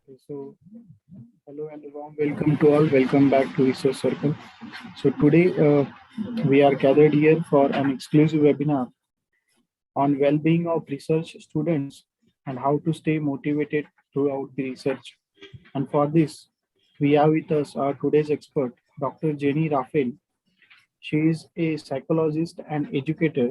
Okay, so hello and a warm welcome to all. Welcome back to Research Circle. So today we are gathered here for an exclusive webinar on well-being of research students and how to stay motivated throughout the research. And for this, we have with us our today's expert, Dr. JENY RAPHEAL. She is a psychologist and educator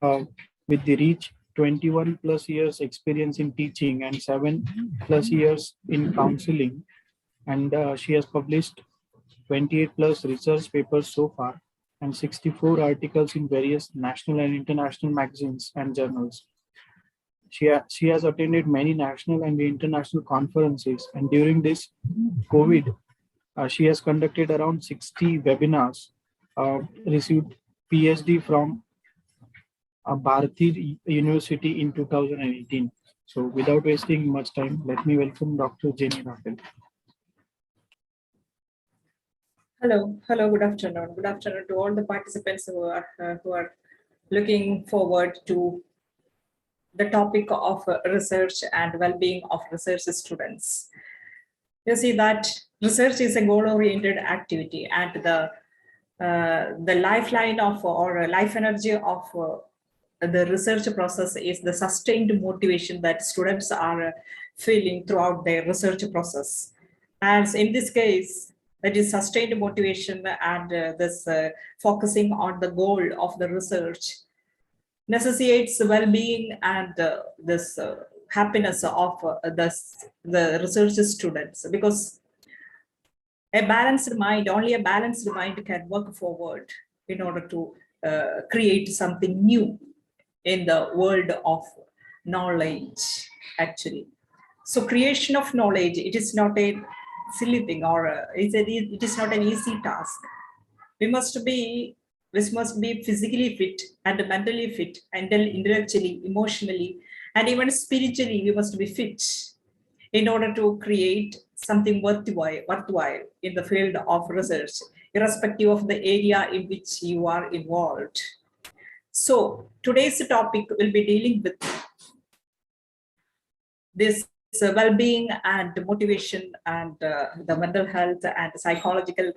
uh, with the reach 21 plus years experience in teaching and 7 plus years in counseling, and she has published 28 plus research papers so far and 64 articles in various national and international magazines and journals. She has attended many national and international conferences, and during this COVID, she has conducted around 60 webinars, received PhD from Bharathiar University in 2018. So without wasting much time, let me welcome Dr. JENY RAPHEAL. Hello, good afternoon. Good afternoon to all the participants who are looking forward to the topic of research and well-being of research students. You see that research is a goal-oriented activity, and the lifeline of or life energy of the research process is the sustained motivation that students are feeling throughout their research process. And in this case, that is sustained motivation and this focusing on the goal of the research necessitates well-being and this happiness of the research students, because only a balanced mind can work forward in order to create something new in the world of knowledge, actually. So creation of knowledge, it is not a silly thing, or it is not an easy task. We must be physically fit and mentally fit and intellectually, emotionally, and even spiritually we must be fit in order to create something worthwhile in the field of research, irrespective of the area in which you are involved. So today's topic will be dealing with this well-being and motivation and the mental health and psychological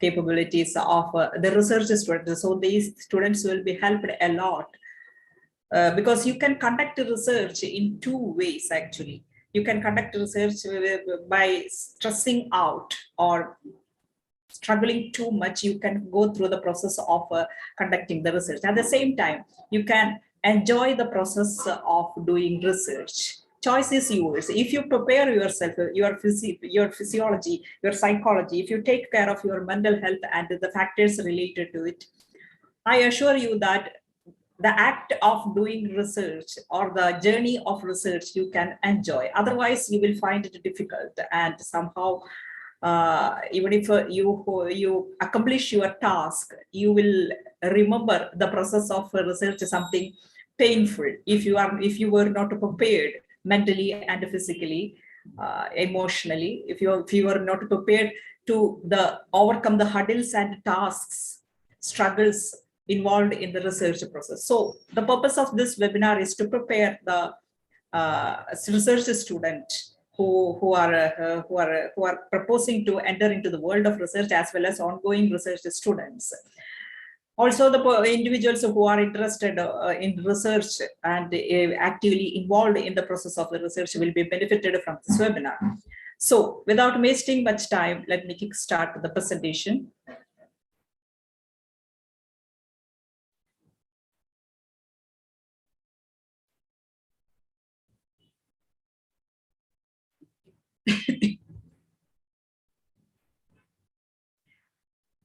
capabilities of the research students. So these students will be helped a lot because you can conduct research in two ways, actually. You can conduct research by stressing out or struggling too much. You can go through the process of conducting the research. At the same time, you can enjoy the process of doing research. Choice is yours. If you prepare yourself, your physiology, your psychology, if you take care of your mental health and the factors related to it, I assure you that the act of doing research or the journey of research you can enjoy. Otherwise, you will find it difficult, and somehow, even if you accomplish your task, you will remember the process of research something painful if you were not prepared mentally and physically, emotionally. If you were not prepared to overcome the hurdles and tasks, struggles involved in the research process. So the purpose of this webinar is to prepare the research student who are proposing to enter into the world of research, as well as ongoing research students. Also, the individuals who are interested in research and actively involved in the process of the research will be benefited from this webinar. So without wasting much time, let me kickstart the presentation.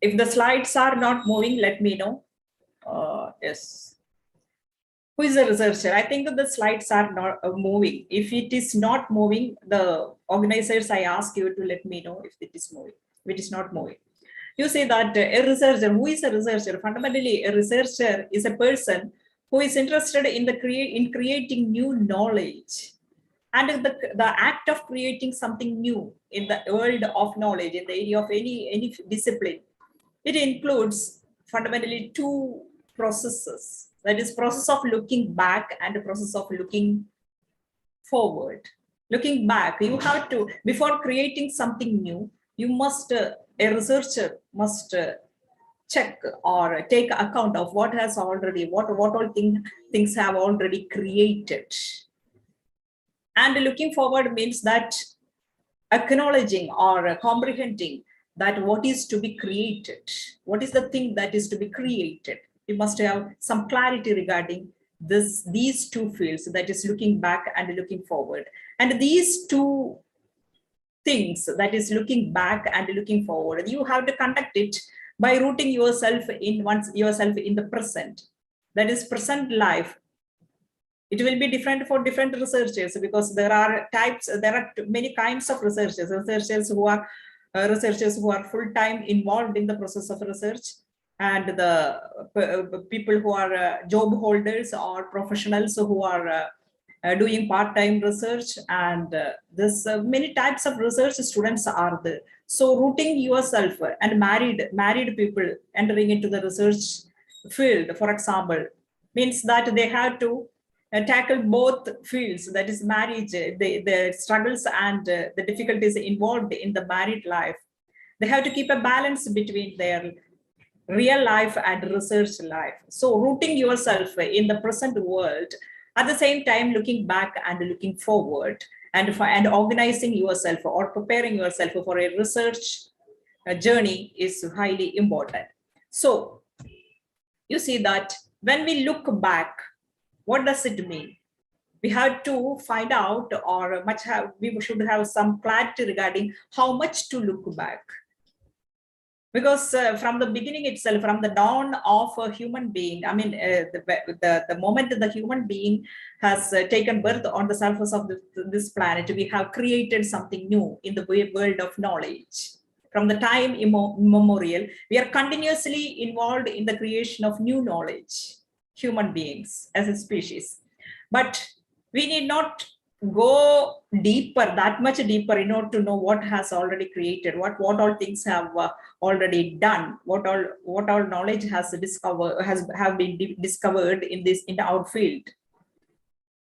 If the slides are not moving, let me know. Yes. Who is the researcher? I think that the slides are not moving. If it is not moving, the organizers, I ask you to let me know if it is moving. If it is not moving. You say that a researcher, who is a researcher? Fundamentally, a researcher is a person who is interested in creating new knowledge. And the act of creating something new in the world of knowledge, in the area of any discipline, it includes fundamentally two processes. That is process of looking back and the process of looking forward. Looking back, you have to, before creating something new, you must, a researcher must check or take account of what has already, what all things have already created. And looking forward means that acknowledging or comprehending that what is to be created, what is the thing that is to be created. You must have some clarity regarding these two fields, that is looking back and looking forward. And these two things, that is looking back and looking forward, you have to conduct it by rooting yourself in the present, that is present life. It will be different for different researchers, because there are many kinds of researchers who are full-time involved in the process of research, and the people who are job holders or professionals who are doing part-time research, and this many types of research students are there. So rooting yourself, and married people entering into the research field, for example, means that they have to tackle both fields, that is marriage, the struggles and the difficulties involved in the married life. They have to keep a balance between their real life and research life. So rooting yourself in the present world, at the same time looking back and looking forward, and organizing yourself or preparing yourself for a research journey is highly important. So you see that when we look back, what does it mean? We have to find out, or we should have some clarity regarding how much to look back. Because from the beginning itself, from the dawn of a human being, I mean, the moment the human being has taken birth on the surface of this planet, we have created something new in the world of knowledge. From the time immemorial, we are continuously involved in the creation of new knowledge, human beings as a species. But we need not go deeper, that much deeper, in order to know what has already created, what all things have already done, what all knowledge has been discovered in our field.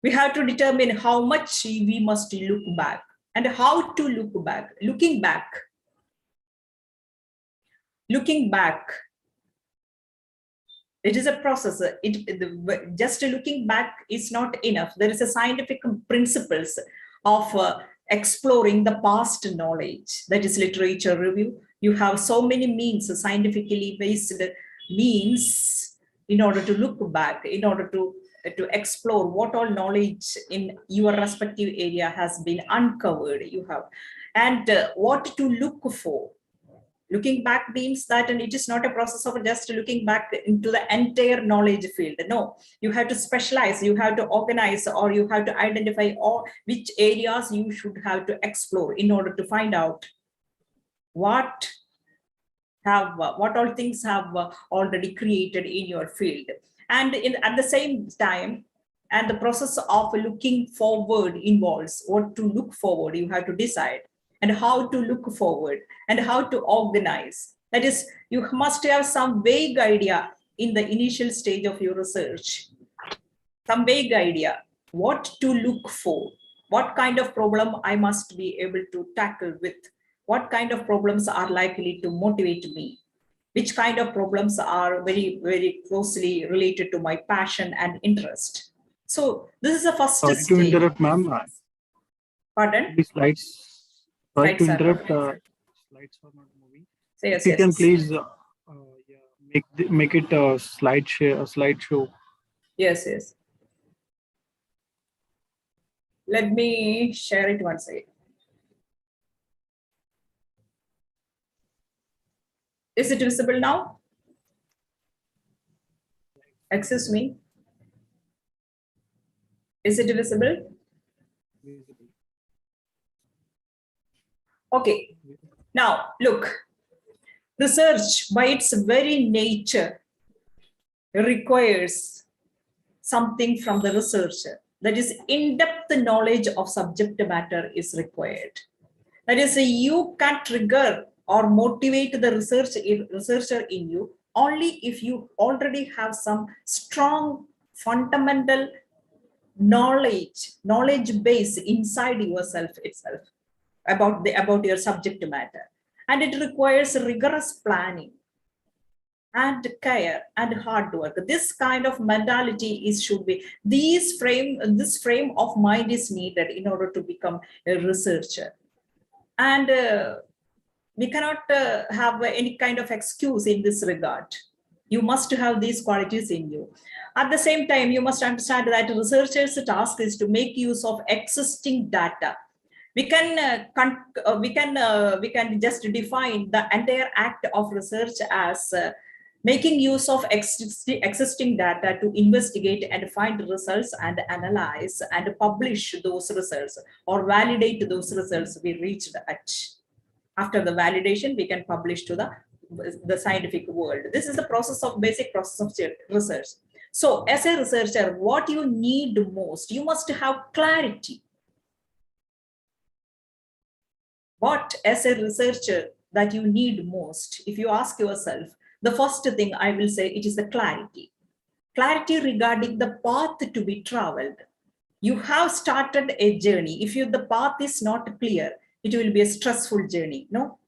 We have to determine how much we must look back, and how to look back. Looking back, it is a process. Just looking back is not enough. There is a scientific principles of exploring the past knowledge, that is literature review. You have so many means, scientifically based means, in order to look back, in order to explore what all knowledge in your respective area has been uncovered. You have, and what to look for. Looking back means that, and it is not a process of just looking back into the entire knowledge field. No, you have to specialize, you have to organize, or you have to identify which areas you should have to explore in order to find out what all things have already created in your field. And at the same time, and the process of looking forward involves what to look forward. You have to decide, and how to look forward, and how to organize. That is, you must have some vague idea in the initial stage of your research, some vague idea, what to look for, what kind of problem I must be able to tackle with, what kind of problems are likely to motivate me, which kind of problems are very, very closely related to my passion and interest. So this is the first Sorry to stage. interrupt, ma'am. Pardon? The slides. Sorry to Slides are not interrupt. Slides are not moving. So yes, If you yes, can yes. please make it a slideshow. Yes, yes. Let me share it once again. Is it visible now? Excuse me. Is it visible? Okay. Now, look. Research, by its very nature, requires something from the researcher. That is, in-depth knowledge of subject matter is required. That is, you can trigger or motivate the researcher in you only if you already have some strong fundamental knowledge base inside yourself itself about your subject matter. And it requires rigorous planning and care and hard work. This kind of mentality should be, this frame of mind is needed in order to become a researcher. And we cannot have any kind of excuse in this regard. You must have these qualities in you. At the same time, you must understand that researchers' task is to make use of existing data. We can just define the entire act of research as making use of existing data to investigate and find results and analyze and publish those results or validate those results we reached at. After the validation, we can publish to the scientific world. This is the basic process of research. So as a researcher, what you need most, you must have clarity. What as a researcher that you need most, if you ask yourself, the first thing I will say, it is the clarity. Clarity regarding the path to be traveled. You have started a journey. If the path is not clear, it will be a stressful journey, no?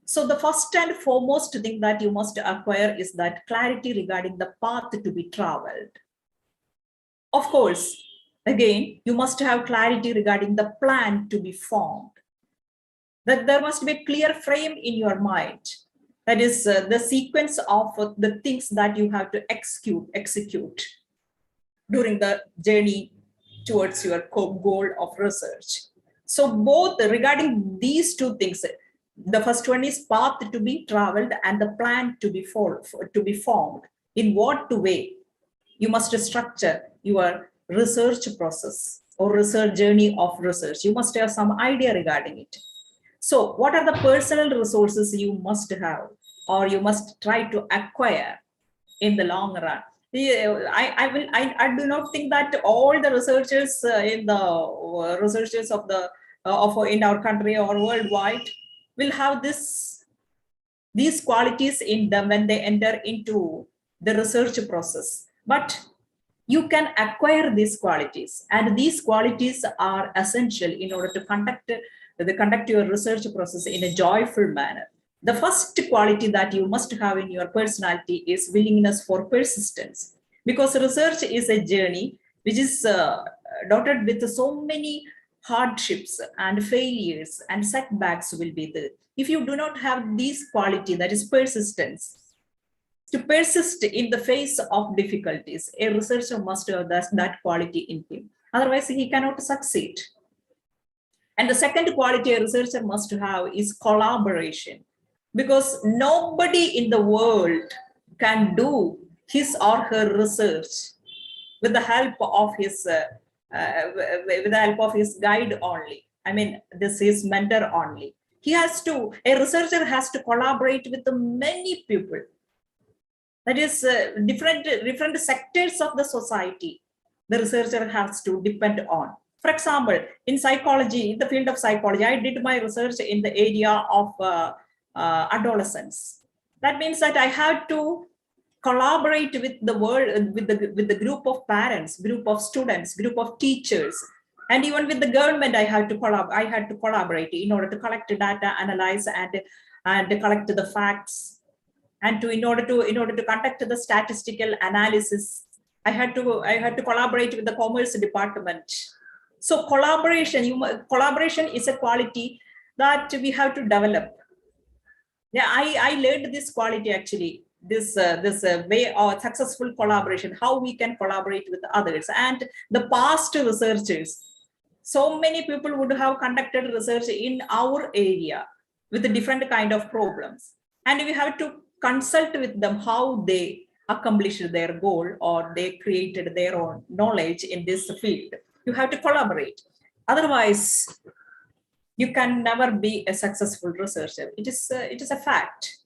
So the first and foremost thing that you must acquire is that clarity regarding the path to be traveled. Of course, again, you must have clarity regarding the plan to be formed. That there must be a clear frame in your mind. That is the sequence of the things that you have to execute during the journey towards your goal of research. So both regarding these two things, the first one is path to be traveled and the plan to be formed. In what way you must structure your research process or research journey of research. You must have some idea regarding it. So what are the personal resources you must have or you must try to acquire in the long run? I do not think that all the researchers in our country or worldwide will have these qualities in them when they enter into the research process. But you can acquire these qualities, and these qualities are essential in order to conduct your research process in a joyful manner. The first quality that you must have in your personality is willingness for persistence, because research is a journey which is dotted with so many hardships and failures and setbacks will be there. If you do not have this quality, that is persistence, to persist in the face of difficulties, a researcher must have that quality in him. Otherwise, he cannot succeed. And the second quality a researcher must have is collaboration, because nobody in the world can do his or her research with the help of his guide only. I mean, this is mentor only. A researcher has to collaborate with many people. That is different sectors of the society the researcher has to depend on. For example, in psychology, in the field of psychology, I did my research in the area of adolescence. That means that I had to collaborate with the world, with the group of parents, group of students, group of teachers, and even with the government. I had to collaborate in order to collect data, analyze, and collect the facts, and in order to conduct the statistical analysis, I had to collaborate with the commerce department. So collaboration is a quality that we have to develop. Yeah, I learned this quality actually. This way of successful collaboration, how we can collaborate with others. And the past researchers, so many people would have conducted research in our area with a different kind of problems, and we have to consult with them how they accomplished their goal or they created their own knowledge in this field. You have to collaborate, otherwise you can never be a successful researcher. It is a fact.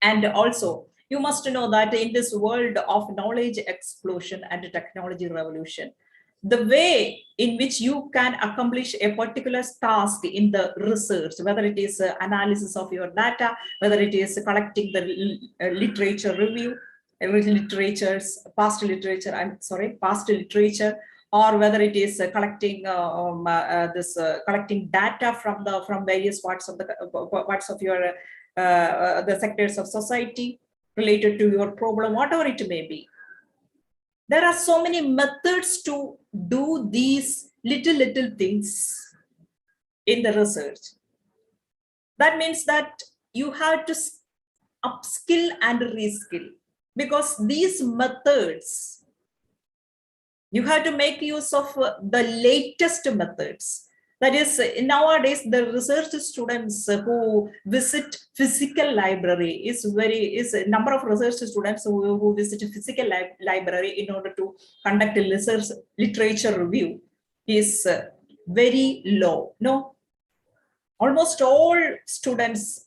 And also, you must know that in this world of knowledge explosion and technology revolution, the way in which you can accomplish a particular task in the research, whether it is analysis of your data, whether it is collecting the literature review, past literature, or whether it is collecting collecting data from various parts of your the sectors of society related to your problem, whatever it may be. There are so many methods to do these little things in the research. That means that you have to upskill and reskill, because these methods, you have to make use of the latest methods. That is, nowadays, the research students who visit physical library is a number of research students who visit a physical library in order to conduct a research literature review is very low. No, almost all students,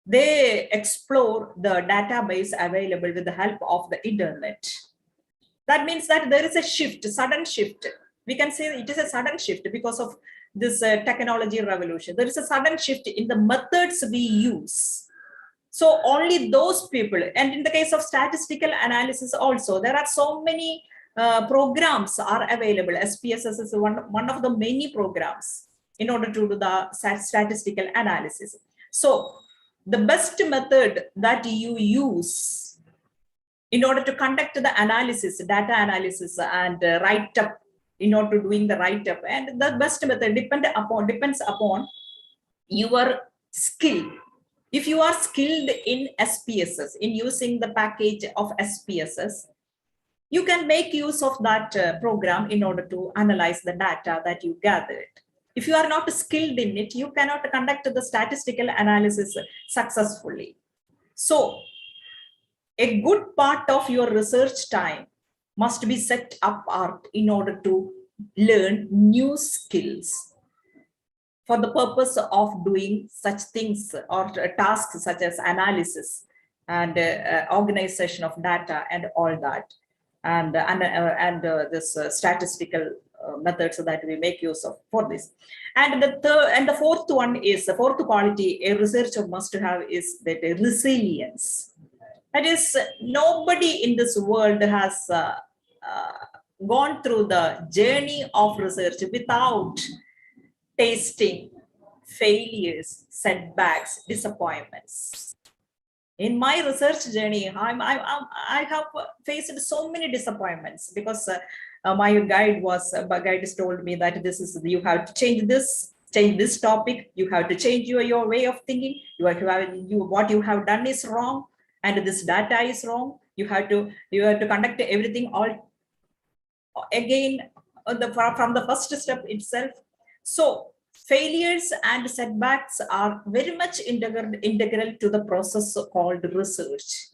they explore the database available with the help of the internet. That means that there is a shift, sudden shift. We can say it is a sudden shift because of this technology revolution. There is a sudden shift in the methods we use. So only those people, and in the case of statistical analysis also, there are so many programs are available. SPSS is one of the many programs in order to do the statistical analysis. So the best method that you use in order to conduct the analysis, data analysis, and write up, in order to doing the write up, and the best method depends upon your skill. If you are skilled in SPSS, in using the package of SPSS, you can make use of that program in order to analyze the data that you gathered. If you are not skilled in it, you cannot conduct the statistical analysis successfully. So a good part of your research time must be set apart in order to learn new skills for the purpose of doing such things or tasks such as analysis and organization of data and all that, and this statistical methods that we make use of for this. And the fourth one is the fourth quality a researcher must have is that resilience. That is, nobody in this world has gone through the journey of research without tasting failures, setbacks, disappointments. In my research journey, I have faced so many disappointments because my guide told me that you have to change this topic, you have to change your way of thinking, what you have done is wrong, and this data is wrong. You have to conduct everything all again from the first step itself. So failures and setbacks are very much integral to the process called research.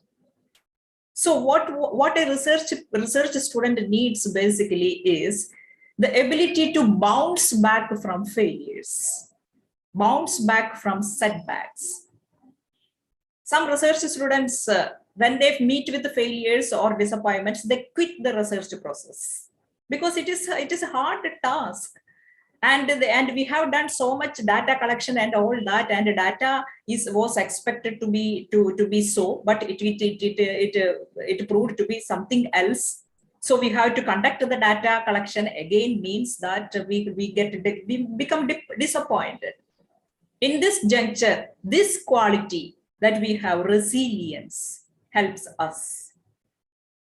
So what a research student needs basically is the ability to bounce back from failures, bounce back from setbacks. Some research students, when they meet with the failures or disappointments, they quit the research process because it is a hard task. And we have done so much data collection and all that, and data was expected to be so, but it proved to be something else. So we have to conduct the data collection again, means that we become disappointed. In this juncture, this quality that we have, resilience, helps us.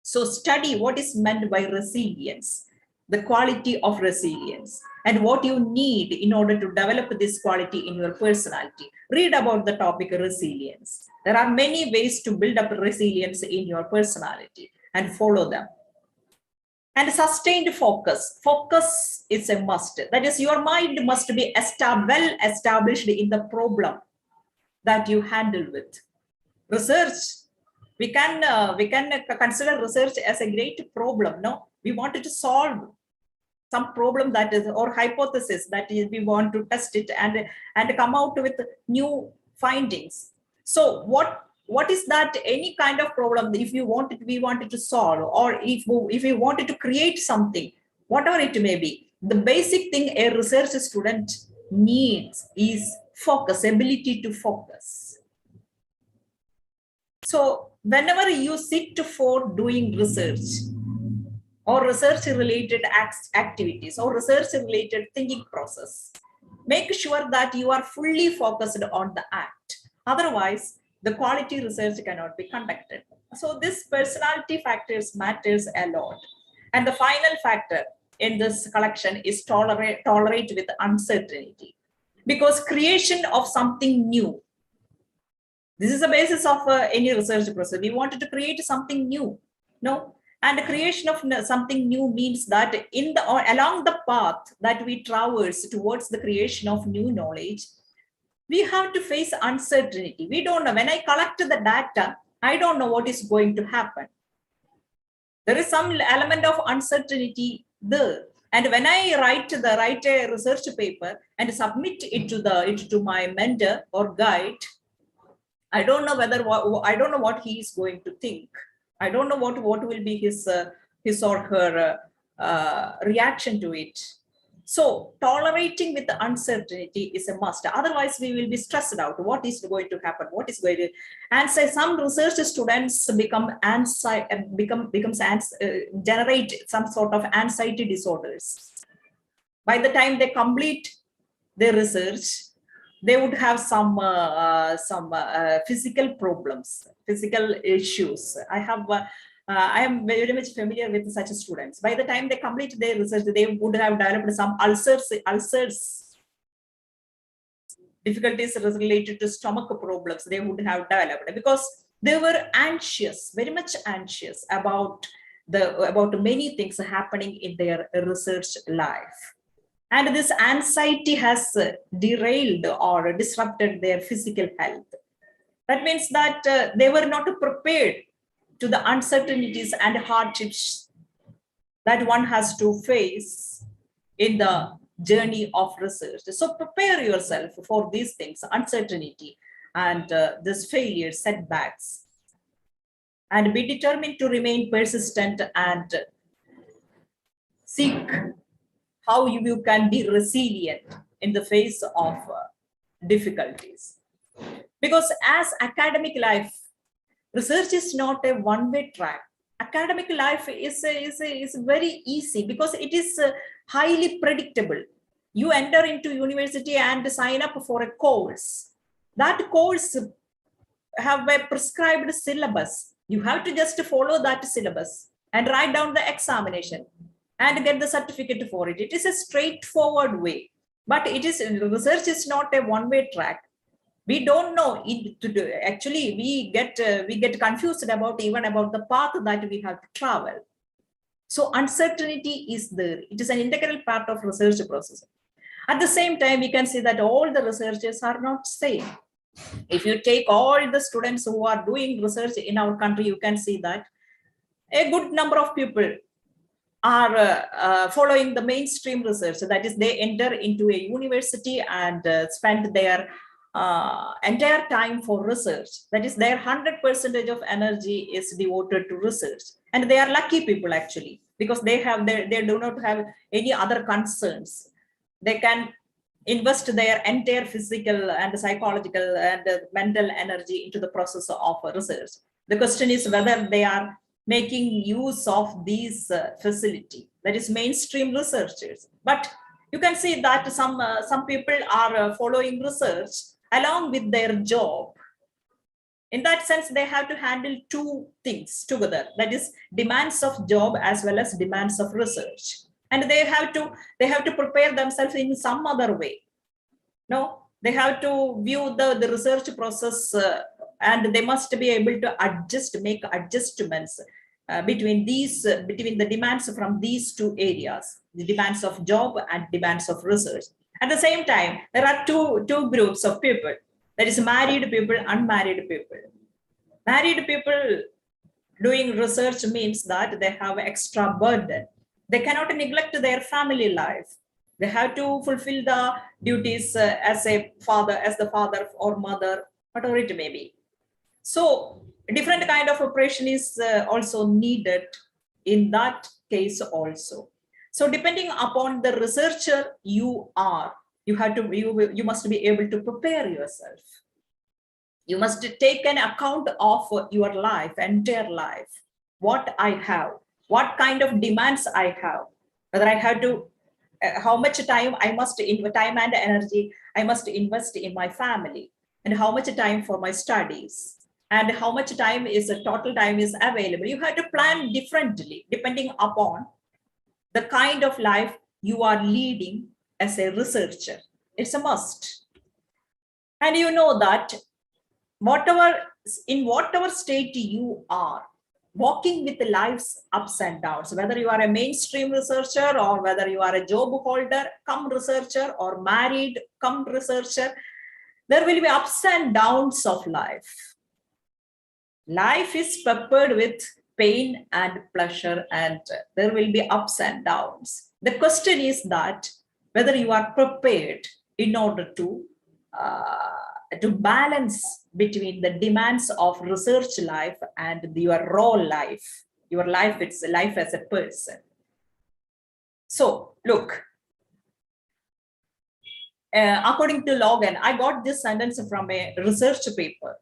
So study what is meant by resilience, the quality of resilience, and what you need in order to develop this quality in your personality. Read about the topic resilience. There are many ways to build up resilience in your personality, and follow them. And sustained focus. Focus is a must. That is, your mind must be well established in the problem that you handle with. Research, we can consider research as a great problem. No, we wanted to solve some problem that is, or hypothesis that is, we want to test it and come out with new findings. So what is that? Any kind of problem, if we wanted to solve, or if we wanted to create something, whatever it may be, the basic thing a research student needs is focus, ability to focus. So whenever you sit for doing research, or research related activities or research related thinking process. Make sure that you are fully focused on the act. Otherwise, the quality research cannot be conducted. So this personality factors matters a lot. And the final factor in this collection is tolerate with uncertainty. Because creation of something new, this is the basis of any research process. We wanted to create something new. No, and the creation of something new means that in the or along the path that we traverse towards the creation of new knowledge, we have to face uncertainty. We don't know. When I collect the data, I don't know what is going to happen. There is some element of uncertainty there. And when I write a research paper and submit it to my mentor or guide, I don't know I don't know what he is going to think. I don't know what will be his or her reaction to it. So tolerating with the uncertainty is a must. Otherwise, we will be stressed out. What is going to happen? What is going to? And say some research students generate some sort of anxiety disorders. By the time they complete their research, they would have some physical problems, physical issues. I am very much familiar with such students. By the time they complete their research, they would have developed some ulcers, difficulties related to stomach problems. They would have developed because they were anxious, very much anxious about many things happening in their research life. And this anxiety has derailed or disrupted their physical health. That means that they were not prepared to the uncertainties and hardships that one has to face in the journey of research. So prepare yourself for these things, uncertainty and this failure, setbacks, and be determined to remain persistent and seek how you can be resilient in the face of difficulties. Because as academic life, research is not a one-way track. Academic life is very easy because it is highly predictable. You enter into university and sign up for a course. That course have a prescribed syllabus. You have to just follow that syllabus and write down the examination and get the certificate for it. It is a straightforward way, but research is not a one-way track. We don't know actually we get confused about the path that we have to travel. So uncertainty is there. It is an integral part of research process. At the same time, we can see that all the researchers are not same. If you take all the students who are doing research in our country, you can see that a good number of people are following the mainstream research. So that is, they enter into a university and spend their entire time for research. That is, their 100% of energy is devoted to research. And they are lucky people actually, because they do not have any other concerns. They can invest their entire physical and psychological and mental energy into the process of research. The question is whether they are making use of these facility, that is mainstream researchers. But you can see that some people are following research along with their job. In that sense, they have to handle two things together, that is demands of job as well as demands of research. And they have to prepare themselves in some other way. No, they have to view the research process and they must be able to make adjustments between the demands from these two areas, the demands of job and demands of research. At the same time, there are two groups of people, that is married people, unmarried people. Married people doing research means that they have extra burden. They cannot neglect their family life. They have to fulfill the duties as the father or mother, whatever it may be. So different kind of preparation is also needed in that case also. So depending upon the researcher you are, you must be able to prepare yourself. You must take an account of your life, entire life, what I have, what kind of demands I have, whether I have to, how much time I must, time and energy I must invest in my family, and how much time for my studies, and how much time is the total time is available. You have to plan differently depending upon the kind of life you are leading as a researcher. It's a must. And you know that whatever, in whatever state you are, walking with life's ups and downs, whether you are a mainstream researcher or whether you are a job holder come researcher or married come researcher, there will be ups and downs of life. Life is peppered with pain and pleasure, and there will be ups and downs. The question is that whether you are prepared in order to balance between the demands of research life and your raw life, your life, it's life as a person. So look, according to Logan, I got this sentence from a research paper,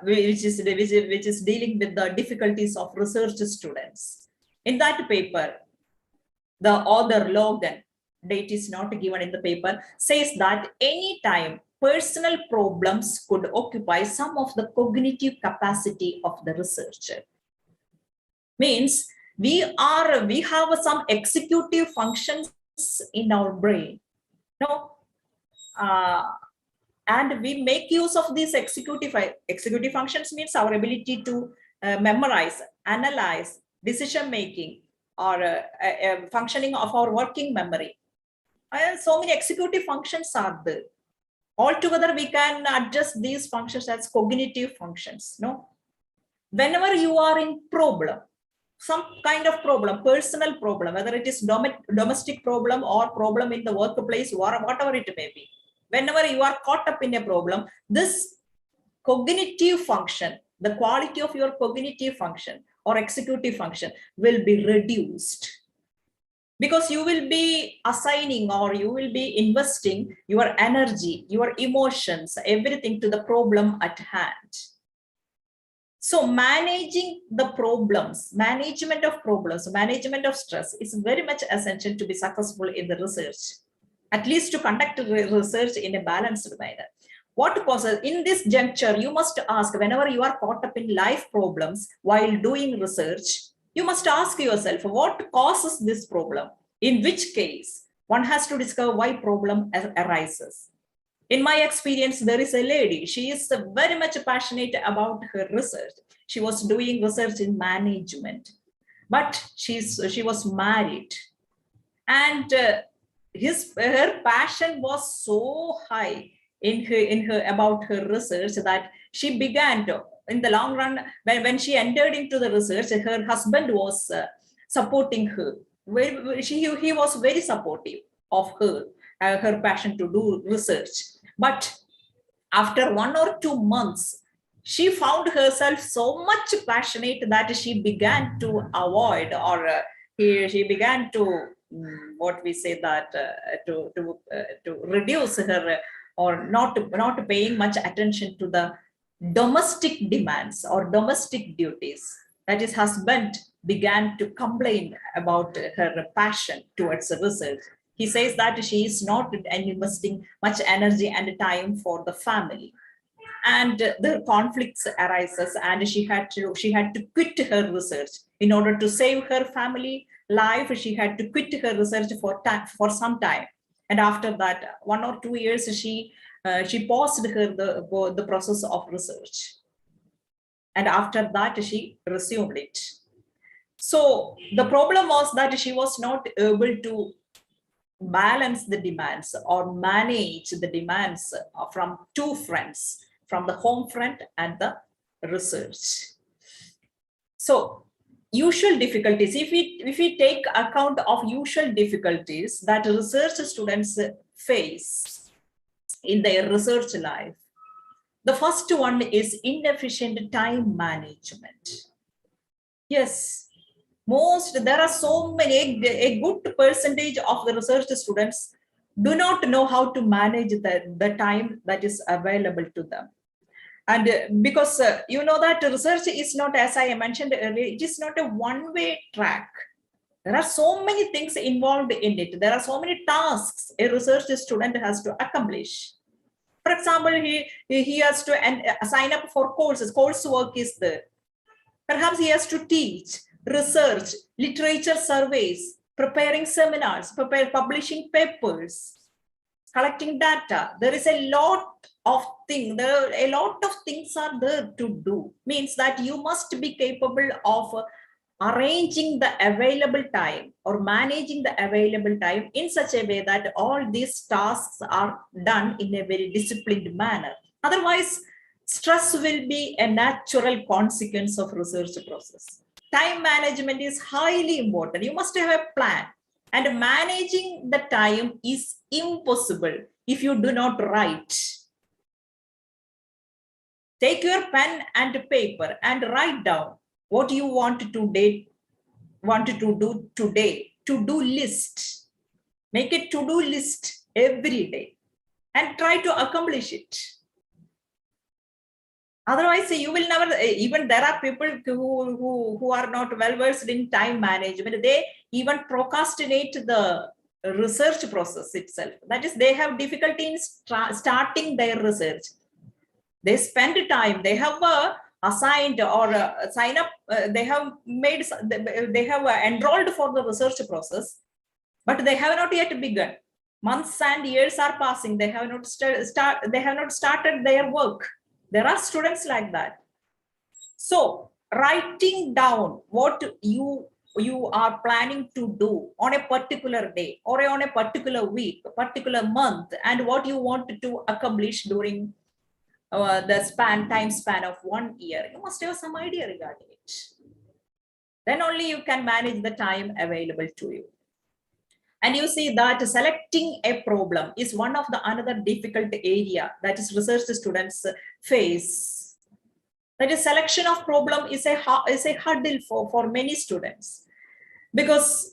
which is dealing with the difficulties of research students. In that paper, the author Logan, date is not given in the paper, says that anytime personal problems could occupy some of the cognitive capacity of the researcher. Means we have some executive functions in our brain, no, and we make use of these executive functions. Means our ability to memorize, analyze, decision making, or functioning of our working memory. So many executive functions are there. Altogether, we can adjust these functions as cognitive functions. No, whenever you are in problem, some kind of problem, personal problem, whether it is domestic problem or problem in the workplace or whatever it may be, whenever you are caught up in a problem, this cognitive function, the quality of your cognitive function or executive function will be reduced, because you will be assigning or you will be investing your energy, your emotions, everything to the problem at hand. So managing the problems, management of problems, management of stress is very much essential to be successful in the research, at least to conduct research in a balanced manner. What causes, in this juncture, you must ask, whenever you are caught up in life problems while doing research, you must ask yourself, what causes this problem? In which case, one has to discover why problem arises. In my experience, there is a lady, she is very much passionate about her research. She was doing research in management, but she was married. And her passion was so high in her about her research that she began to, in the long run, when she entered into the research, her husband was supporting her. He was very supportive of her passion to do research. But after 1 or 2 months, she found herself so much passionate that she began to avoid, or she began to, what we say that, to reduce her, or not paying much attention to the domestic demands or domestic duties. That is, husband began to complain about her passion towards research. He says that she is not investing much energy and time for the family, and the conflicts arises, and she had to quit her research in order to save her family life. She had to quit her research for some time, and after that 1 or 2 years, she paused the process of research, and after that she resumed it. So the problem was that she was not able to balance the demands or manage the demands from two fronts, from the home front and the research. So usual difficulties, if we take account of usual difficulties that research students face in their research life, the first one is inefficient time management. Yes, there are so many, a good percentage of the research students do not know how to manage the time that is available to them. And because you know that research is not, as I mentioned earlier, it is not a one-way track. There are so many things involved in it. There are so many tasks a research student has to accomplish. For example, he has to sign up for courses. Coursework is there. Perhaps he has to teach, research, literature surveys, preparing seminars, publishing papers, collecting data. There is a lot of things. A lot of things are there to do. Means that you must be capable of arranging the available time or managing the available time in such a way that all these tasks are done in a very disciplined manner. Otherwise, stress will be a natural consequence of research process. Time management is highly important. You must have a plan, and managing the time is impossible if you do not write. Take your pen and paper and write down what you want to do today. To-do list. Make a to-do list every day and try to accomplish it. Otherwise, you will never, even there are people who are not well versed in time management. They even procrastinate the research process itself. That is, they have difficulty in starting their research. They spend time, they have assigned or sign up, they have enrolled for the research process, but they have not yet begun. Months and years are passing. They have not started their work. There are students like that. So writing down what you are planning to do on a particular day or on a particular week, a particular month, and what you want to accomplish during the time span of 1 year, you must have some idea regarding it. Then only you can manage the time available to you. And you see that selecting a problem is one of the another difficult area that is research students face. That is, selection of problem is a hurdle for many students, because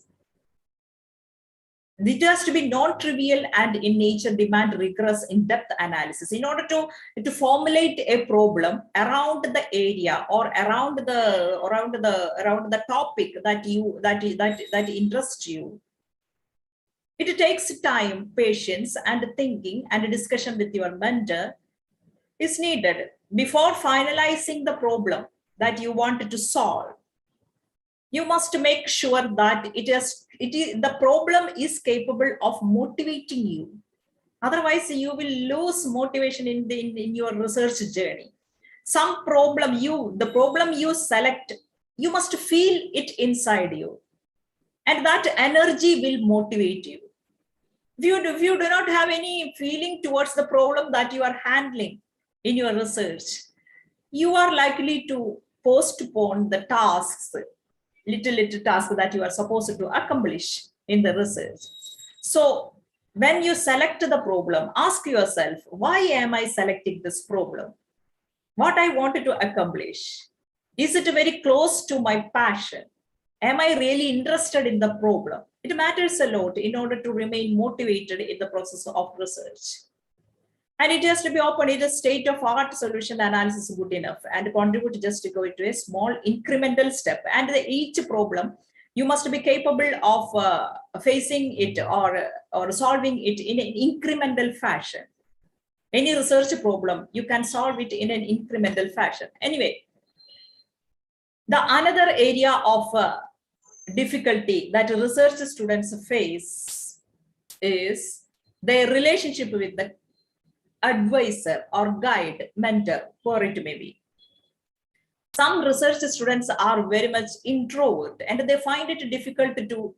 it has to be non-trivial and in nature demand rigorous in-depth analysis in order to formulate a problem around the area or around the topic that interests you. It takes time, patience, and thinking, and a discussion with your mentor is needed before finalizing the problem that you want to solve. You must make sure that the problem is capable of motivating you. Otherwise, you will lose motivation in your research journey. The problem you select, you must feel it inside you, and that energy will motivate you. If you do not have any feeling towards the problem that you are handling in your research, you are likely to postpone the tasks, little tasks that you are supposed to accomplish in the research. So when you select the problem, ask yourself, why am I selecting this problem? What I wanted to accomplish? Is it very close to my passion? Am I really interested in the problem? It matters a lot in order to remain motivated in the process of research. And it has to be open. It is state-of-art solution analysis good enough, and contribute just to go into a small incremental step. And each problem, you must be capable of facing it or solving it in an incremental fashion. Any research problem, you can solve it in an incremental fashion. Anyway, the another area of difficulty that research students face is their relationship with the advisor or guide, mentor, whoever it may be. Some research students are very much introvert, and they find it difficult to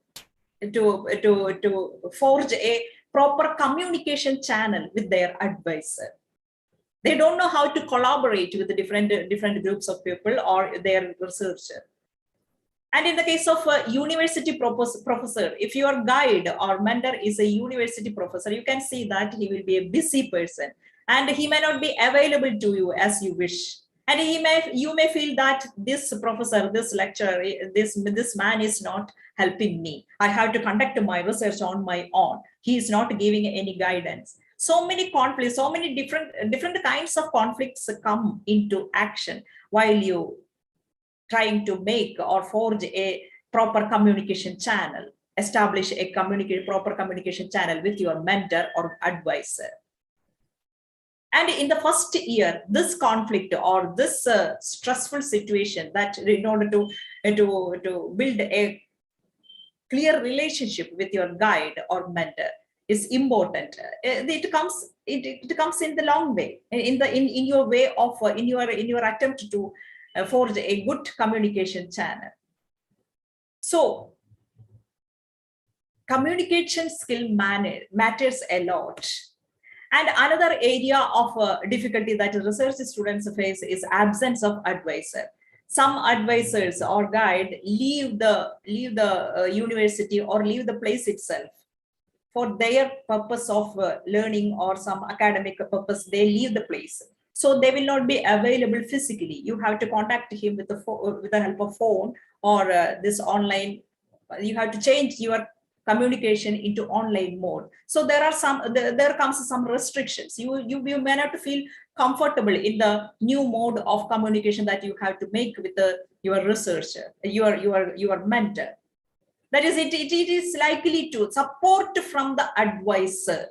forge a proper communication channel with their advisor. They don't know how to collaborate with the different groups of people or their researcher. And in the case of a university professor, if your guide or mentor is a university professor, you can see that he will be a busy person, and he may not be available to you as you wish. And you may feel that this professor, this lecturer, this man is not helping me. I have to conduct my research on my own. He is not giving any guidance. So many conflicts, so many different kinds of conflicts come into action while you trying to make or forge a proper communication channel, establish a proper communication channel with your mentor or advisor. And in the first year, this conflict or this stressful situation, that in order to build a clear relationship with your guide or mentor is important. It comes in the long way, in your way of in your attempt to forge a good communication channel. So communication skill matters a lot. And another area of difficulty that research students face is absence of advisor. Some advisors or guide leave the university or leave the place itself for their purpose of learning or some academic purpose. They leave the place, so they will not be available physically. You have to contact him with the help of phone or this online. You have to change your communication into online mode. So there comes some restrictions. You may not feel comfortable in the new mode of communication that you have to make with your researcher, your mentor. That is, it is likely to support from the advisor.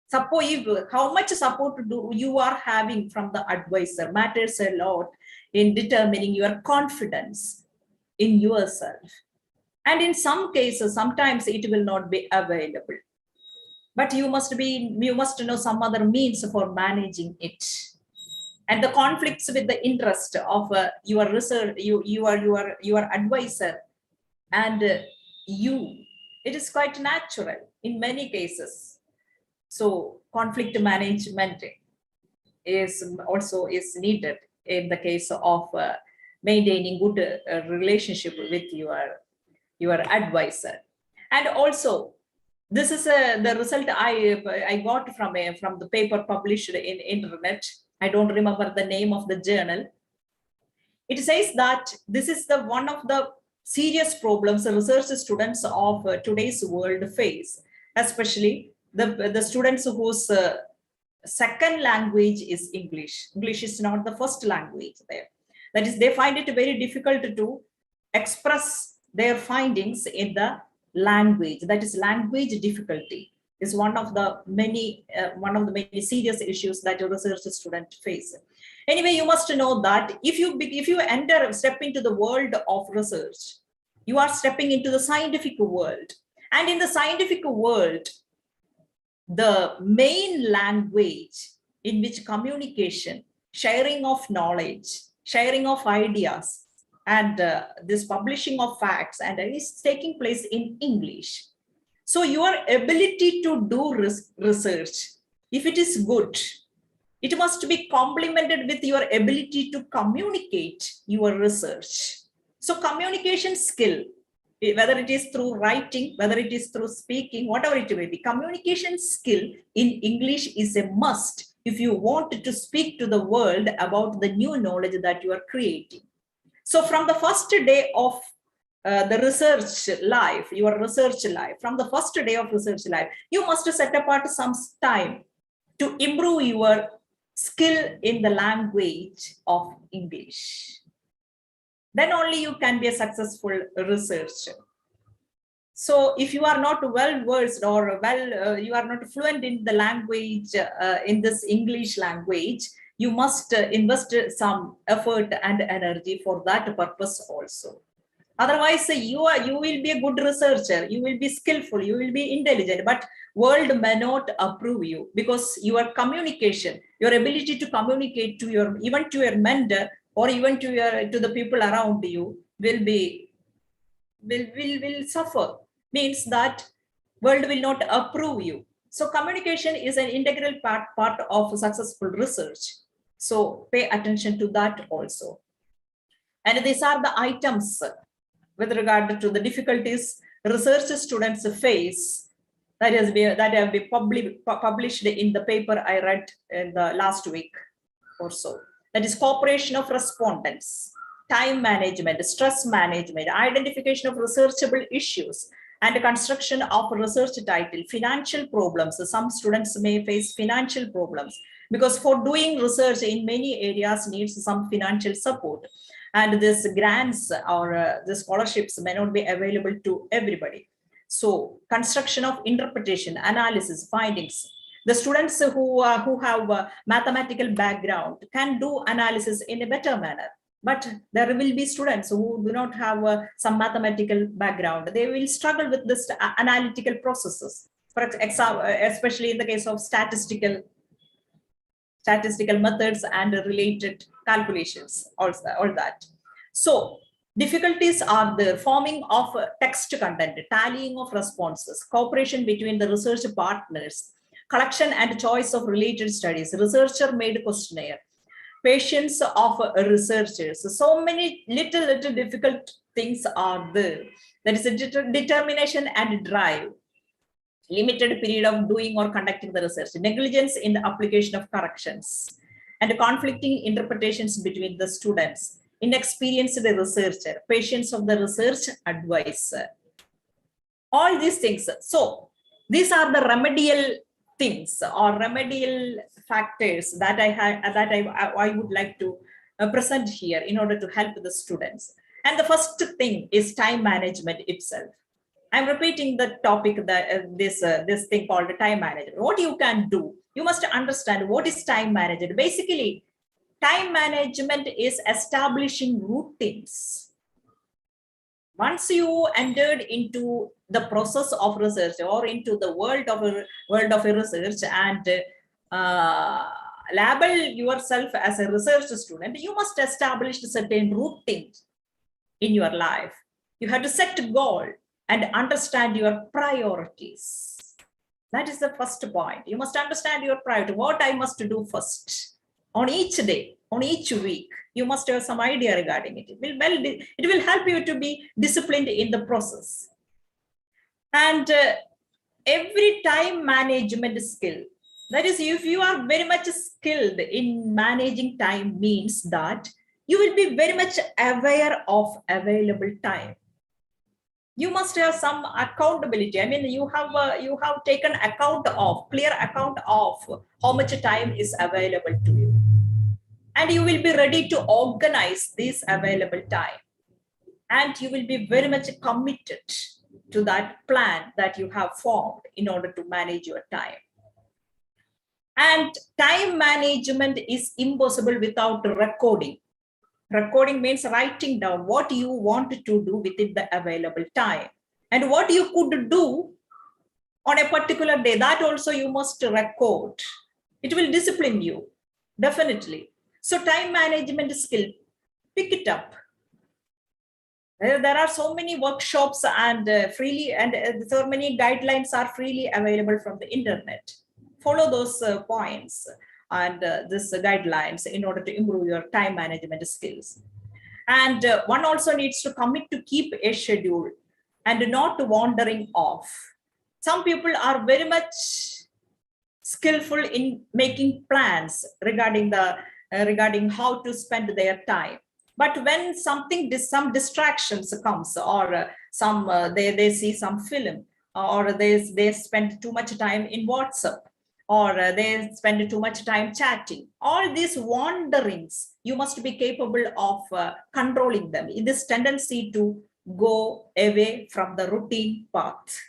Suppose how much support you are having from the advisor matters a lot in determining your confidence in yourself. And in some cases, sometimes it will not be available, but you must know some other means for managing it. And the conflicts with the interest of your research, your advisor, and it is quite natural in many cases. So conflict management is needed in the case of maintaining good relationship with your advisor. And also, this is the result I got from the paper published in internet. I don't remember the name of the journal. It says that this is one of the serious problems the research students of today's world face, especially the students whose second language is English. English is not the first language there. That is, they find it very difficult to express their findings in the language. That is, language difficulty is one of the many serious issues that a research student face. Anyway, you must know that if you step into the world of research, you are stepping into the scientific world. And in the scientific world, the main language in which communication, sharing of knowledge, sharing of ideas, and this publishing of facts and is taking place in English. So your ability to do research, if it is good, it must be complemented with your ability to communicate your research. So communication skill, whether it is through writing, whether it is through speaking, whatever it may be, communication skill in English is a must if you want to speak to the world about the new knowledge that you are creating. So from the first day of the research life, your research life, from the first day of research life, you must set apart some time to improve your skill in the language of English. Then only you can be a successful researcher. So if you are not well versed or you are not fluent in the language, in this English language, you must invest some effort and energy for that purpose also. Otherwise, you will be a good researcher, you will be skillful, you will be intelligent, but world may not approve you because your communication, your ability to communicate to your mentor or even to the people around you will suffer. Means that world will not approve you. So communication is an integral part of successful research. So pay attention to that also. And these are the items with regard to the difficulties research students face that have been published in the paper I read in the last week or so. That is cooperation of respondents, time management, stress management, identification of researchable issues, And the construction of a research title, financial problems. Some students may face financial problems because for doing research in many areas needs some financial support. And this grants or the scholarships may not be available to everybody. So construction of interpretation, analysis, findings. The students who have a mathematical background can do analysis in a better manner. But there will be students who do not have some mathematical background. They will struggle with this analytical processes. For example, especially in the case of statistical methods and related calculations, all that. So difficulties are the forming of text content, tallying of responses, cooperation between the research partners, collection and choice of related studies, researcher-made questionnaire, patience of researchers. So many little difficult things are there. There is a determination and drive, limited period of doing or conducting the research, negligence in the application of corrections, and conflicting interpretations between the students, inexperienced researcher, patience of the research advisor, all these things. So these are the remedial things or remedial factors that I would like to present here in order to help the students. And the first thing is time management itself. I'm repeating the topic that this thing called time management. What you can do, you must understand what is time management. Basically, time management is establishing routines. Once you entered into the process of research or into the world of research and label yourself as a research student, you must establish certain routines in your life. You have to set a goal and understand your priorities. That is the first point. You must understand your priority. What I must do first on each day, on each week. You must have some idea regarding it. It will help you to be disciplined in the process. And every time management skill, that is, if you are very much skilled in managing time, means that you will be very much aware of available time. You must have some accountability. I mean, you have taken clear account of how much time is available to you. And you will be ready to organize this available time. And you will be very much committed to that plan that you have formed in order to manage your time. And time management is impossible without recording. Recording means writing down what you want to do within the available time and what you could do on a particular day. That also you must record. It will discipline you, definitely. So time management skill, pick it up. There are so many workshops and so many guidelines are freely available from the internet. Follow those points and these guidelines in order to improve your time management skills. And one also needs to commit to keep a schedule and not wandering off. Some people are very much skillful in making plans regarding how to spend their time. But when some distractions comes, or they see some film, or they spend too much time in WhatsApp, or they spend too much time chatting, all these wanderings, you must be capable of controlling them. In this tendency to go away from the routine path,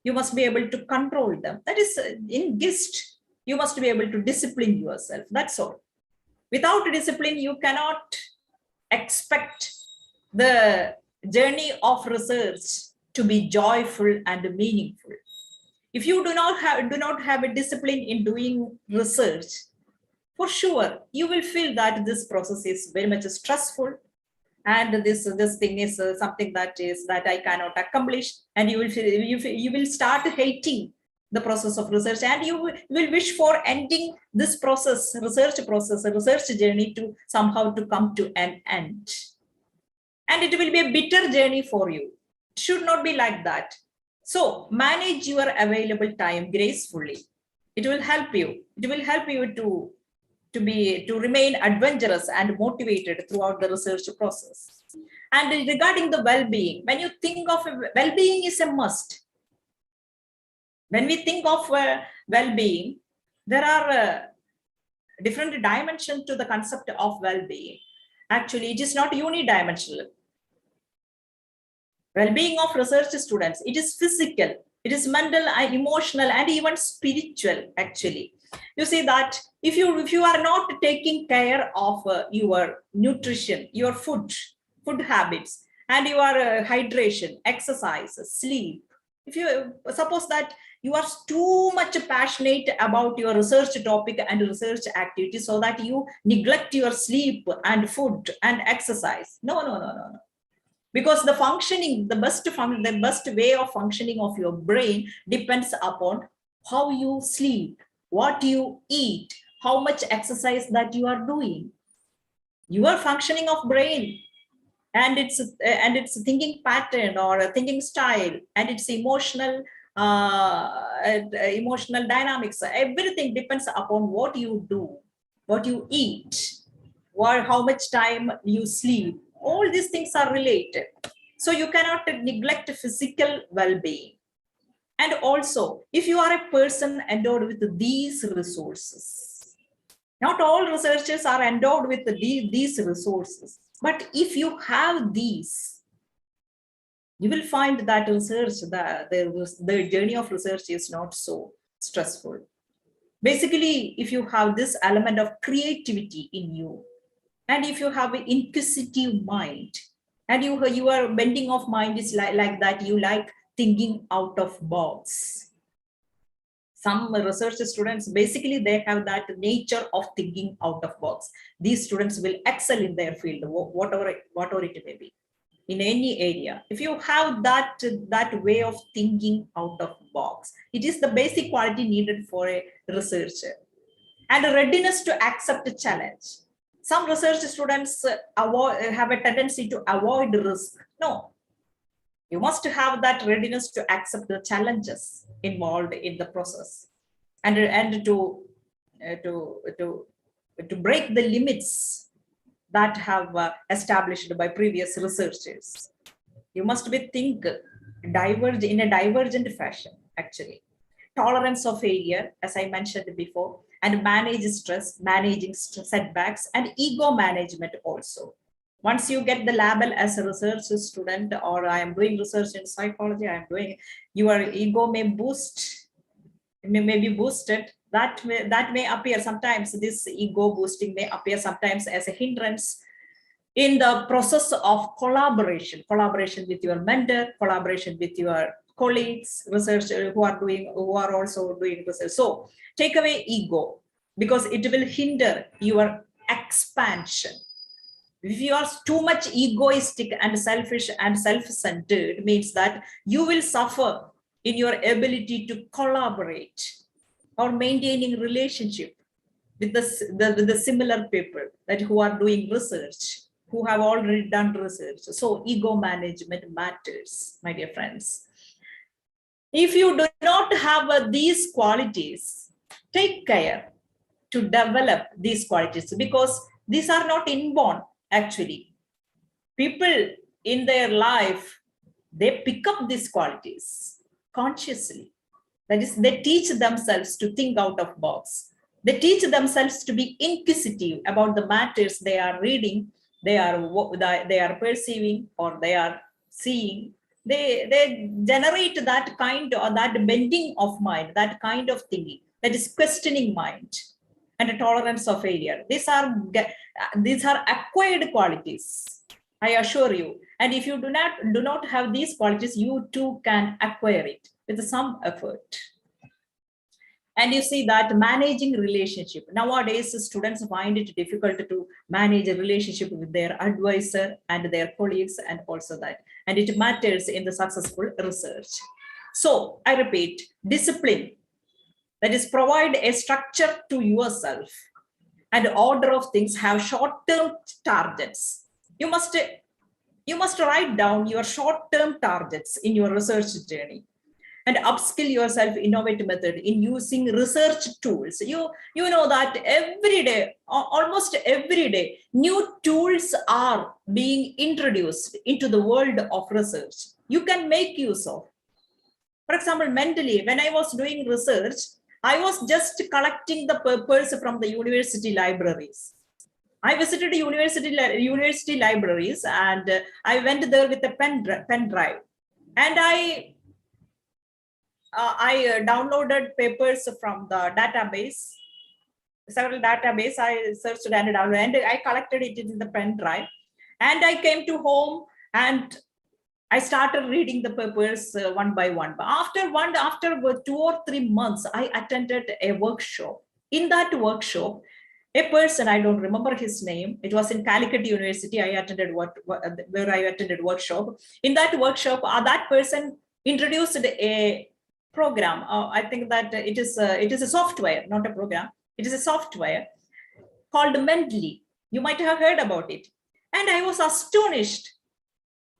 you must be able to control them. That is in GIST, you must be able to discipline yourself. That's all. Without discipline, you cannot expect the journey of research to be joyful and meaningful. If you do not have a discipline in doing research, for sure, you will feel that this process is very much stressful, and this thing is something that I cannot accomplish, and you will start hating the process of research, and you will wish for ending this research journey to somehow to come to an end. And it will be a bitter journey for you. It should not be like that. So manage your available time gracefully. It will help you. It will help you to remain adventurous and motivated throughout the research process. And regarding the well-being, when you think of well-being is a must. When we think of well-being, there are different dimensions to the concept of well-being. Actually, it is not unidimensional. Well-being of research students, it is physical, it is mental and emotional and even spiritual. Actually, you see that if you are not taking care of your nutrition, your food habits, and your hydration, exercise, sleep, if you suppose that you are too much passionate about your research topic and research activity, so that you neglect your sleep and food and exercise, no. Because the functioning, the best way of functioning of your brain depends upon how you sleep, what you eat, how much exercise that you are doing. Your functioning of brain and its thinking pattern or thinking style and its emotional dynamics, everything depends upon what you do, what you eat, how much time you sleep. All these things are related. So you cannot neglect physical well-being. And also, if you are a person endowed with these resources, not all researchers are endowed with these resources, but if you have these, you will find that the journey of research is not so stressful. Basically, if you have this element of creativity in you, and if you have an inquisitive mind, and your bending of mind is like that, you like thinking out of box. Some research students, basically, they have that nature of thinking out of box. These students will excel in their field, whatever it may be, in any area. If you have that way of thinking out of box, it is the basic quality needed for a researcher. And a readiness to accept a challenge. Some research students have a tendency to avoid risk. No, you must have that readiness to accept the challenges involved in the process, and to break the limits that have established by previous researchers. You must think diverge in a divergent fashion. Actually, tolerance of failure, as I mentioned before, and manage stress, managing setbacks, and ego management also. Once you get the label as a research student, or I am doing research in psychology, I am doing, your ego may be boosted. That may appear sometimes. This ego boosting may appear sometimes as a hindrance in the process of collaboration with your mentor, collaboration with your colleagues, researchers who are also doing research. So take away ego, because it will hinder your expansion. If you are too much egoistic and selfish and self-centered, means that you will suffer in your ability to collaborate or maintaining relationship with the similar people that who are doing research, who have already done research. So ego management matters, my dear friends. If you do not have these qualities, take care to develop these qualities, because these are not inborn. Actually, people in their life, they pick up these qualities consciously. That is, they teach themselves to think out of box. They teach themselves to be inquisitive about the matters they are reading, they are perceiving, or they are seeing. They generate that kind or that bending of mind, that kind of thinking, that is questioning mind, and a tolerance of failure. These are acquired qualities, I assure you. And if you do not have these qualities, you too can acquire it with some effort. And you see that managing relationship. Nowadays, students find it difficult to manage a relationship with their advisor and their colleagues, and also that. And it matters in the successful research. So I repeat, discipline, that is, provide a structure to yourself, and order of things, have short-term targets. You must write down your short-term targets in your research journey. and upskill yourself innovative method in using research tools. You know that every day, almost every day, new tools are being introduced into the world of research. You can make use of. For example, mentally, when I was doing research, I was just collecting the papers from the university libraries. I visited university libraries, and I went there with a pen drive, and I downloaded papers from the database, several database. I searched and downloaded, and I collected it in the pen drive, and I came to home and I started reading the papers one by one. But after 2 or 3 months, I attended a workshop. In that workshop, a person, I don't remember his name, it was in Calicut University. I attended where I attended workshop. In that workshop, that person introduced a program. I think that it is a software, not a program. It is a software called Mendeley. You might have heard about it. And I was astonished.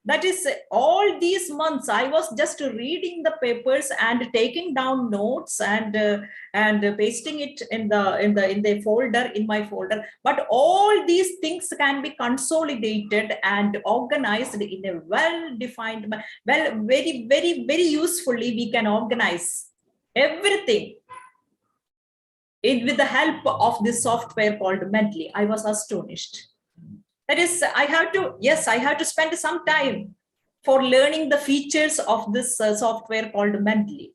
That is, all these months I was just reading the papers and taking down notes and pasting it in the folder, in my folder. But all these things can be consolidated and organized in a well-defined, very, very, very usefully. We can organize everything with the help of this software called Mendeley. I was astonished. That is, I have to spend some time for learning the features of this software called Mendeley.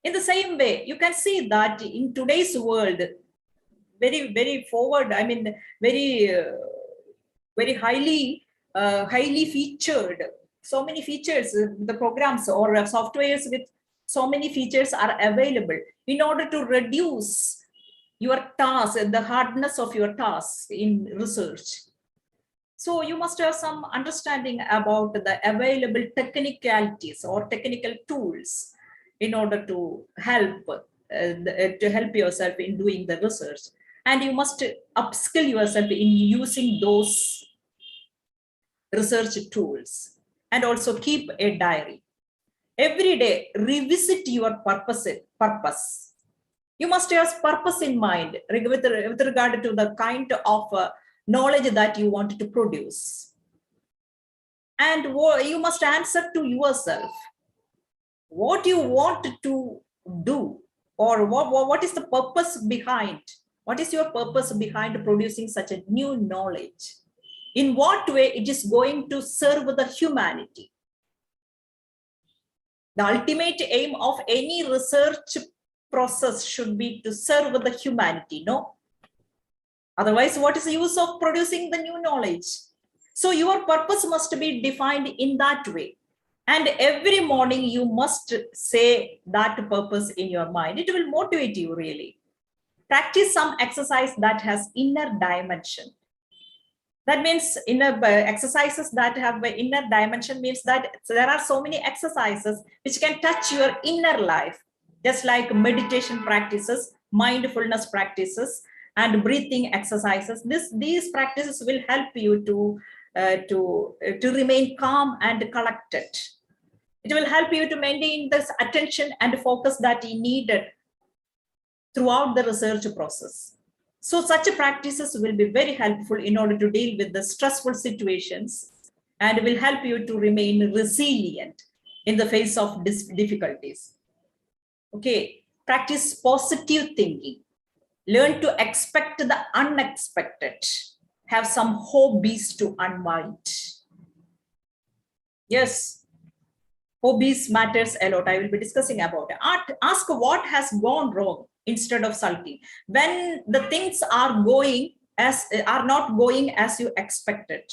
In the same way, you can see that in today's world, very, very forward, I mean, very, very highly featured, so many features, the programs or softwares with so many features are available in order to reduce your task, the hardness of your task in research. So you must have some understanding about the available technicalities or technical tools in order to help yourself in doing the research. And you must upskill yourself in using those research tools, and also keep a diary. Every day, revisit your purpose. You must have purpose in mind with regard to the kind of knowledge that you want to produce. And you must answer to yourself what you want to do, or what is the purpose behind, what is your purpose behind producing such a new knowledge? In what way it is going to serve the humanity? The ultimate aim of any research process should be to serve the humanity, no? Otherwise, what is the use of producing the new knowledge? So your purpose must be defined in that way. And every morning you must say that purpose in your mind. It will motivate you really. Practice some exercise that has inner dimension. That means inner exercises that have inner dimension means that there are so many exercises which can touch your inner life, just like meditation practices, mindfulness practices, and breathing exercises. These practices will help you to remain calm and collected. It will help you to maintain this attention and focus that you needed throughout the research process. So such practices will be very helpful in order to deal with the stressful situations, and will help you to remain resilient in the face of difficulties. Okay, practice positive thinking. Learn to expect the unexpected. Have some hobbies to unwind. Yes, hobbies matters a lot. I will be discussing about it. Ask what has gone wrong instead of sulking. When the things are not going as you expected,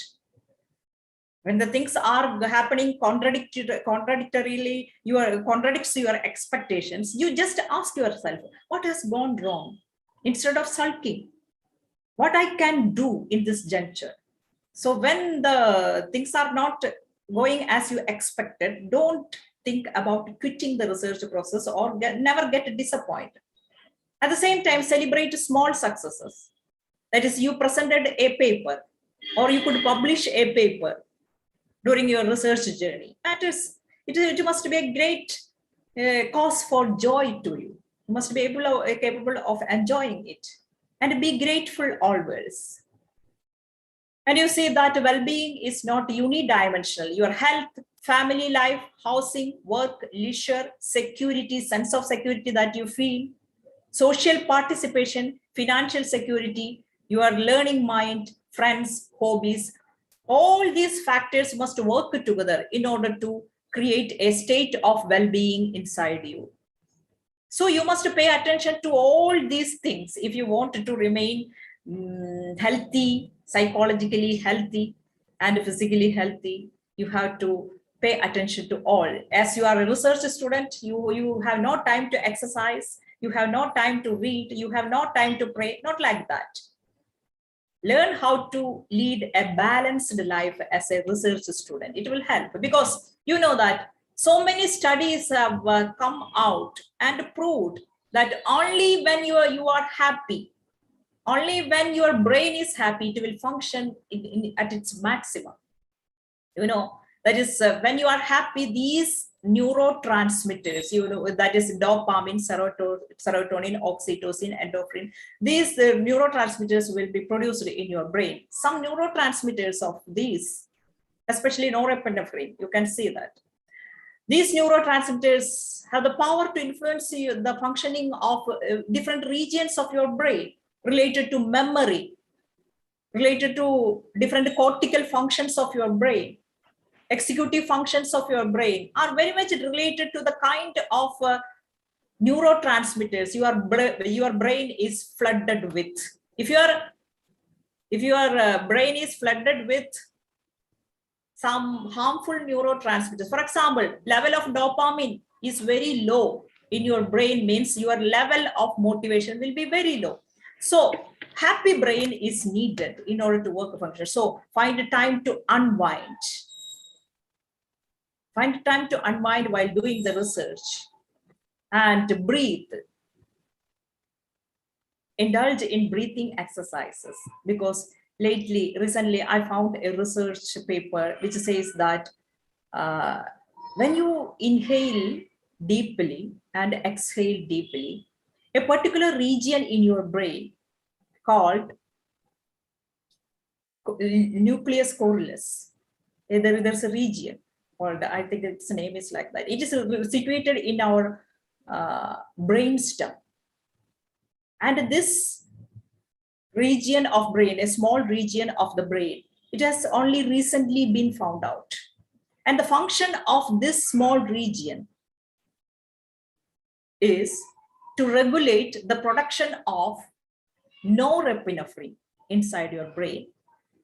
when the things are happening contradictorily, contradicts your expectations, you just ask yourself, what has gone wrong? Instead of sulking, what I can do in this juncture. So when the things are not going as you expected, don't think about quitting the research process or never get disappointed. At the same time, celebrate small successes. That is, you presented a paper, or you could publish a paper during your research journey. That is, it must be a great cause for joy to you. You must be capable of enjoying it and be grateful always. And you see that well-being is not unidimensional. Your health, family life, housing, work, leisure, security, sense of security that you feel, social participation, financial security, your learning mind, friends, hobbies, all these factors must work together in order to create a state of well-being inside you. So you must pay attention to all these things if you want to remain healthy, psychologically healthy, and physically healthy. You have to pay attention to all. As you are a research student, you have no time to exercise, you have no time to read, you have no time to pray, not like that. Learn how to lead a balanced life as a research student. It will help, because you know that so many studies have come out and proved that only when you are happy, only when your brain is happy, it will function at its maximum. You know, that is when you are happy, these neurotransmitters, you know, that is dopamine, serotonin, oxytocin, endorphin, these neurotransmitters will be produced in your brain. Some neurotransmitters of these, especially norepinephrine, you can see that these neurotransmitters have the power to influence the functioning of different regions of your brain related to memory, related to different cortical functions of your brain. Executive functions of your brain are very much related to the kind of neurotransmitters your brain is flooded with. If your brain is flooded with some harmful neurotransmitters, for example, level of dopamine is very low in your brain, means your level of motivation will be very low. So happy brain is needed in order to work a function. So find a time to unwind. Find time to unwind while doing the research, and breathe. Indulge in breathing exercises, because recently I found a research paper which says that when you inhale deeply and exhale deeply, a particular region in your brain called nucleus coeruleus, there's a region, or I think its name is like that. It is situated in our brainstem, and this region of brain, a small region of the brain, it has only recently been found out. And the function of this small region is to regulate the production of norepinephrine inside your brain.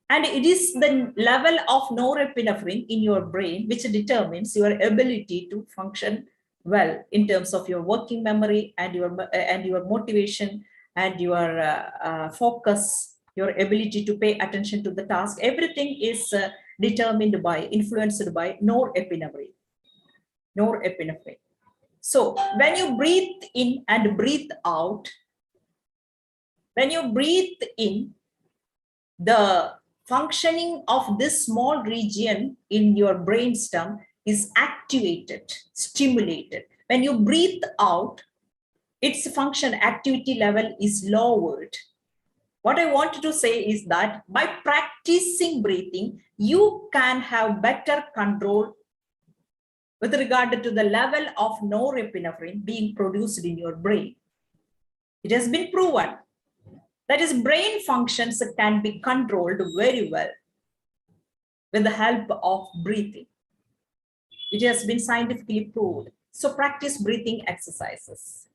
And it is the level of norepinephrine in your brain which determines your ability to function well in terms of your working memory and your motivation and your focus, your ability to pay attention to the task. Everything is influenced by norepinephrine. So when you breathe in and breathe out, when you breathe in, the functioning of this small region in your brainstem is activated, stimulated. When you breathe out, its function activity level is lowered. What I want to say is that by practicing breathing, you can have better control with regard to the level of norepinephrine being produced in your brain. It has been proven that is, brain functions can be controlled very well with the help of breathing. It has been scientifically proved. So practice breathing exercises.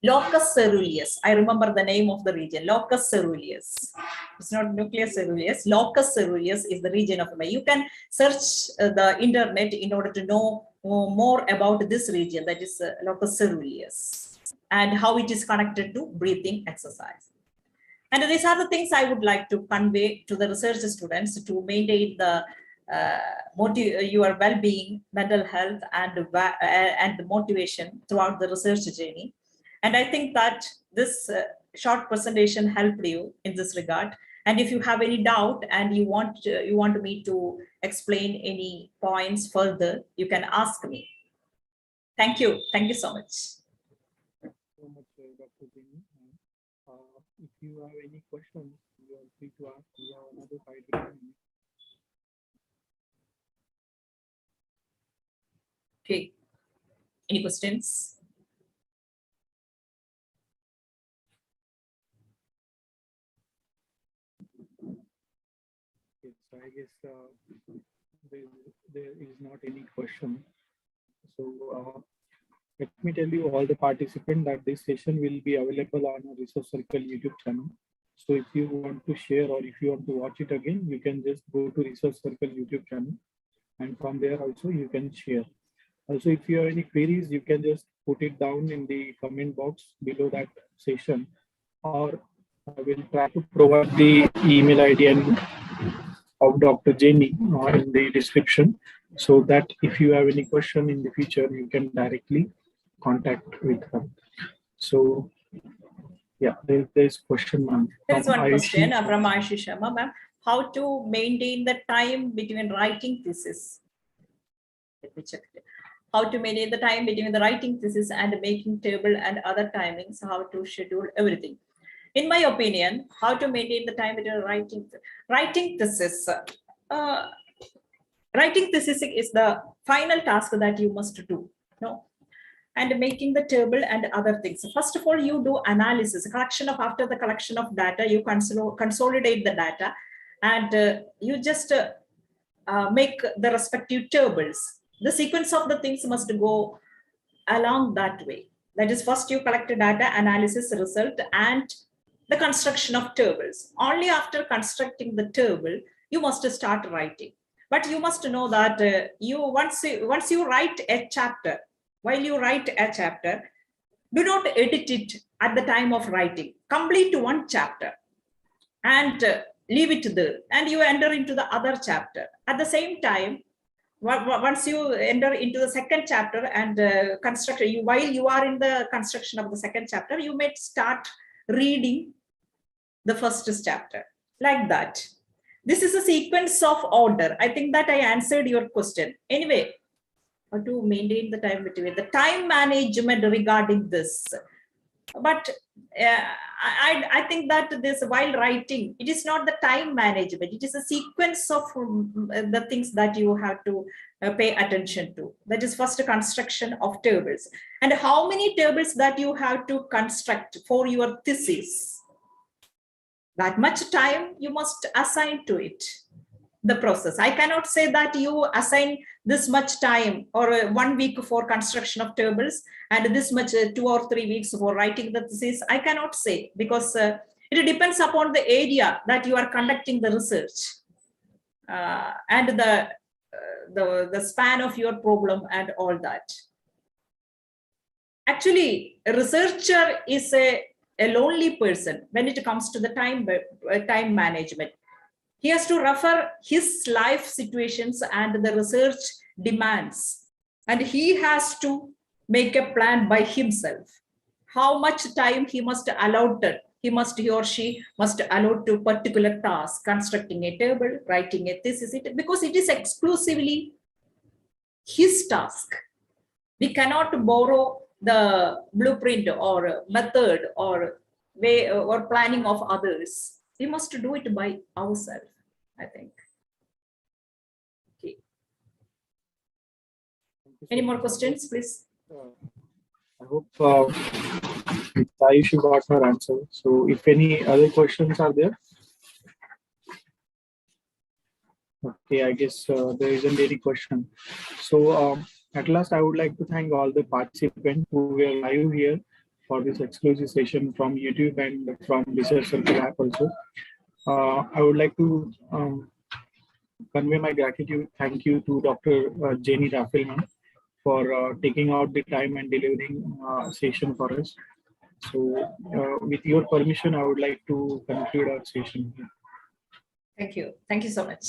Locus coeruleus, I remember the name of the region, locus coeruleus. It's not nucleus coeruleus. Locus coeruleus is the region of the brain. You can search the internet in order to know more about this region, that is locus coeruleus, and how it is connected to breathing exercise. And these are the things I would like to convey to the research students to maintain the your well-being, mental health, and the motivation throughout the research journey. And I think that this short presentation helped you in this regard. And if you have any doubt and you want me to explain any points further, you can ask me. Thank you. Thank you so much. Thank you so much, Dr. Jenny. If you have any questions, you are free to ask. We have another 5 to 10 minutes. Okay. Any questions? Yes, I guess there is not any question. So let me tell you all the participants that this session will be available on a Research Circle YouTube channel. So if you want to share or if you want to watch it again, you can just go to Research Circle YouTube channel, and from there also you can share. Also, if you have any queries, you can just put it down in the comment box below that session, or I will try to provide the email ID and of Dr. Jenny in the description, so that if you have any question in the future, you can directly contact with her. So yeah, there's question, ma'am. There is one question Ayushi. from Ayushi Sharma, ma'am. How to maintain the time between writing thesis? Let me check it. How to maintain the time between the writing thesis and making table and other timings, how to schedule everything. In my opinion, how to maintain the time between writing thesis. Writing thesis is the final task that you must do. No, and making the table and other things. First of all, you do analysis, after the collection of data, you consolidate the data, and you just make the respective tables. The sequence of the things must go along that way. That is, first you collect data, analysis, result, and the construction of tables. Only after constructing the table, you must start writing. But you must know that once you write a chapter, while you write a chapter, do not edit it at the time of writing. Complete one chapter and leave it there, and you enter into the other chapter. At the same time, once you enter into the second chapter and while you are in the construction of the second chapter, you may start reading the first chapter, like that. This is a sequence of order. I think that I answered your question. Anyway, how to maintain the time between the time management regarding this. But I think that this, while writing, it is not the time management, it is a sequence of the things that you have to pay attention to. That is first construction of tables, and how many tables that you have to construct for your thesis. That much time you must assign to it, the process. I cannot say that you assign this much time or 1 week for construction of tables and this much 2 or 3 weeks for writing the thesis. I cannot say, because it depends upon the area that you are conducting the research and the span of your problem and all that. Actually, a researcher is a lonely person when it comes to the time management. He has to refer his life situations and the research demands, and he has to make a plan by himself. How much time he must allot, he or she must allot to particular task, constructing a table, writing a thesis, because it is exclusively his task. We cannot borrow the blueprint or method or way or planning of others. We must do it by ourselves, I think. Okay. Any more questions, please? I hope Ayushi got her answer. So if any other questions are there. Okay, I guess there isn't any question. So at last, I would like to thank all the participants who were live here for this exclusive session from YouTube and from Research Circle app also. I would like to convey my gratitude. Thank you to Dr. JENY RAPHEAL for taking out the time and delivering session for us. So with your permission, I would like to conclude our session. Thank you. Thank you so much.